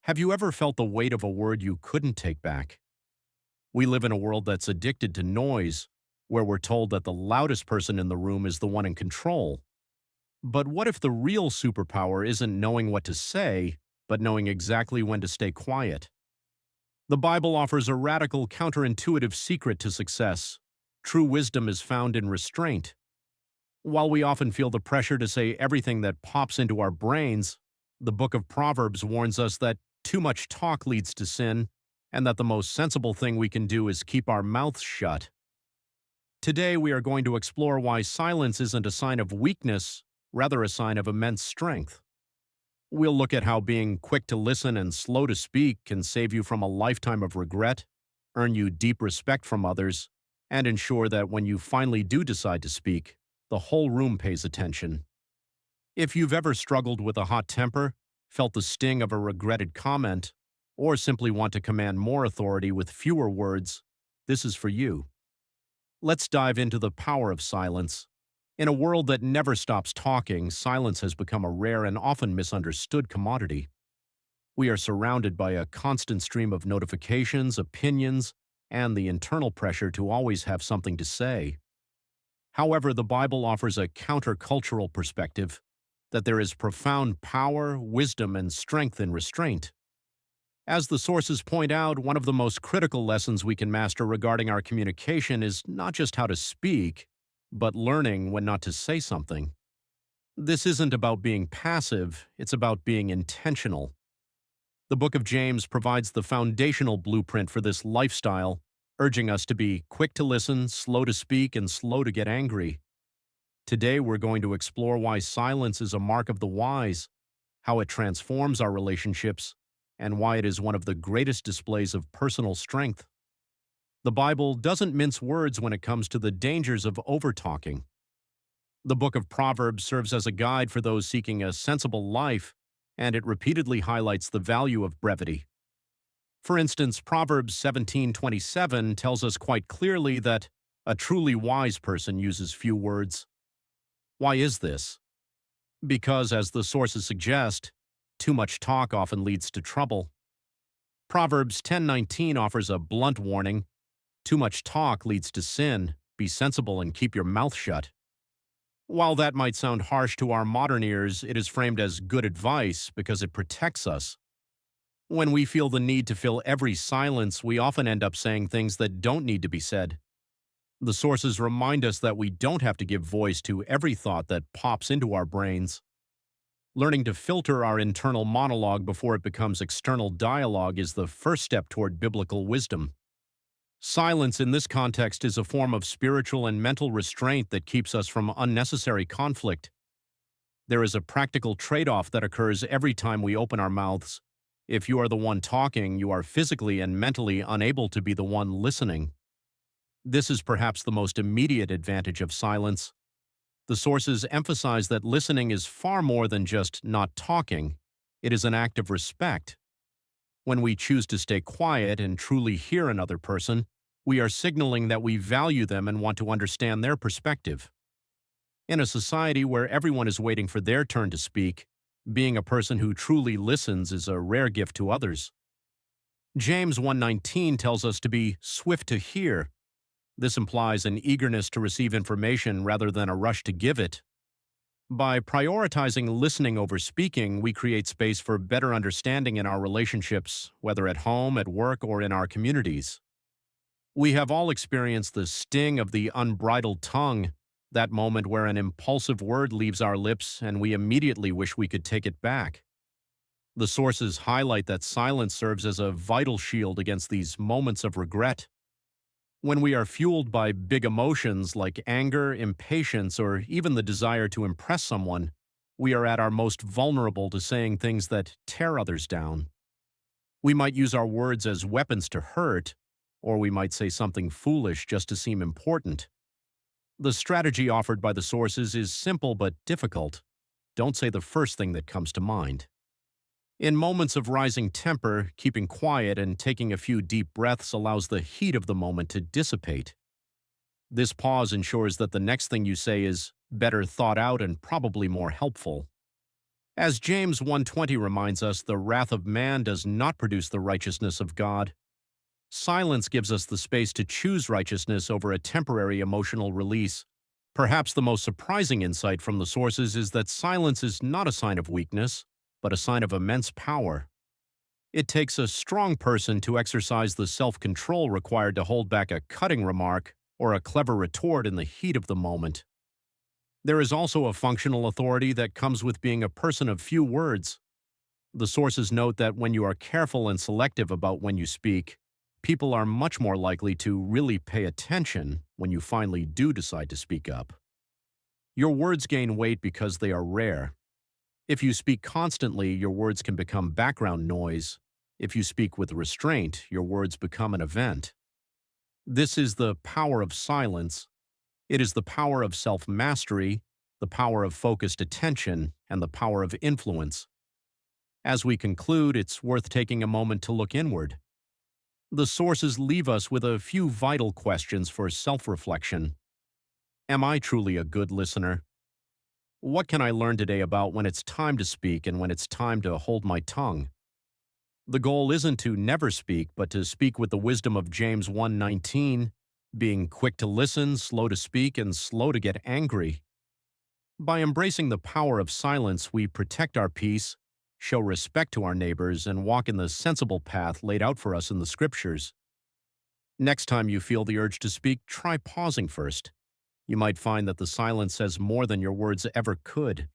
Have you ever felt the weight of a word you couldn't take back? We live in a world that's addicted to noise, where we're told that the loudest person in the room is the one in control. But what if the real superpower isn't knowing what to say, but knowing exactly when to stay quiet? The Bible offers a radical counterintuitive secret to success. True wisdom is found in restraint. While we often feel the pressure to say everything that pops into our brains, the book of Proverbs warns us that too much talk leads to sin, and that the most sensible thing we can do is keep our mouths shut. Today, we are going to explore why silence isn't a sign of weakness, rather a sign of immense strength. We'll look at how being quick to listen and slow to speak can save you from a lifetime of regret, earn you deep respect from others, and ensure that when you finally do decide to speak, the whole room pays attention. If you've ever struggled with a hot temper, felt the sting of a regretted comment, or simply want to command more authority with fewer words, this is for you. Let's dive into the power of silence. In a world that never stops talking, silence has become a rare and often misunderstood commodity. We are surrounded by a constant stream of notifications, opinions, and the internal pressure to always have something to say. However, the Bible offers a countercultural perspective that there is profound power, wisdom, and strength in restraint. As the sources point out, one of the most critical lessons we can master regarding our communication is not just how to speak, but learning when not to say something. This isn't about being passive, it's about being intentional. The book of James provides the foundational blueprint for this lifestyle, urging us to be quick to listen, slow to speak, and slow to get angry. Today, we're going to explore why silence is a mark of the wise, how it transforms our relationships, and why it is one of the greatest displays of personal strength. The Bible doesn't mince words when it comes to the dangers of overtalking. The book of Proverbs serves as a guide for those seeking a sensible life, and it repeatedly highlights the value of brevity. For instance, Proverbs 17:27 tells us quite clearly that a truly wise person uses few words. Why is this? Because, as the sources suggest, too much talk often leads to trouble. Proverbs 10:19 offers a blunt warning: too much talk leads to sin. Be sensible and keep your mouth shut. While that might sound harsh to our modern ears, it is framed as good advice because it protects us. When we feel the need to fill every silence, we often end up saying things that don't need to be said. The sources remind us that we don't have to give voice to every thought that pops into our brains. Learning to filter our internal monologue before it becomes external dialogue is the first step toward biblical wisdom. Silence in this context is a form of spiritual and mental restraint that keeps us from unnecessary conflict. There is a practical trade-off that occurs every time we open our mouths. If you are the one talking, you are physically and mentally unable to be the one listening. This is perhaps the most immediate advantage of silence. The sources emphasize that listening is far more than just not talking. It is an act of respect. When we choose to stay quiet and truly hear another person, we are signaling that we value them and want to understand their perspective. In a society where everyone is waiting for their turn to speak, being a person who truly listens is a rare gift to others. James 1:19 tells us to be swift to hear. This implies an eagerness to receive information rather than a rush to give it. By prioritizing listening over speaking, we create space for better understanding in our relationships, whether at home, at work, or in our communities. We have all experienced the sting of the unbridled tongue, that moment where an impulsive word leaves our lips and we immediately wish we could take it back. The sources highlight that silence serves as a vital shield against these moments of regret. When we are fueled by big emotions like anger, impatience, or even the desire to impress someone, we are at our most vulnerable to saying things that tear others down. We might use our words as weapons to hurt, or we might say something foolish just to seem important. The strategy offered by the sources is simple but difficult. Don't say the first thing that comes to mind. In moments of rising temper, keeping quiet and taking a few deep breaths allows the heat of the moment to dissipate. This pause ensures that the next thing you say is better thought out and probably more helpful. As James 1:20 reminds us, the wrath of man does not produce the righteousness of God. Silence gives us the space to choose righteousness over a temporary emotional release. Perhaps the most surprising insight from the sources is that silence is not a sign of weakness, but a sign of immense power. It takes a strong person to exercise the self-control required to hold back a cutting remark or a clever retort in the heat of the moment. There is also a functional authority that comes with being a person of few words. The sources note that when you are careful and selective about when you speak, people are much more likely to really pay attention when you finally do decide to speak up. Your words gain weight because they are rare. If you speak constantly, your words can become background noise. If you speak with restraint, your words become an event. This is the power of silence. It is the power of self-mastery, the power of focused attention, and the power of influence. As we conclude, it's worth taking a moment to look inward. The sources leave us with a few vital questions for self-reflection. Am I truly a good listener? What can I learn today about when it's time to speak and when it's time to hold my tongue? The goal isn't to never speak, but to speak with the wisdom of James 1:19, being quick to listen, slow to speak, and slow to get angry. By embracing the power of silence, we protect our peace, show respect to our neighbors, and walk in the sensible path laid out for us in the Scriptures. Next time you feel the urge to speak, try pausing first. You might find that the silence says more than your words ever could.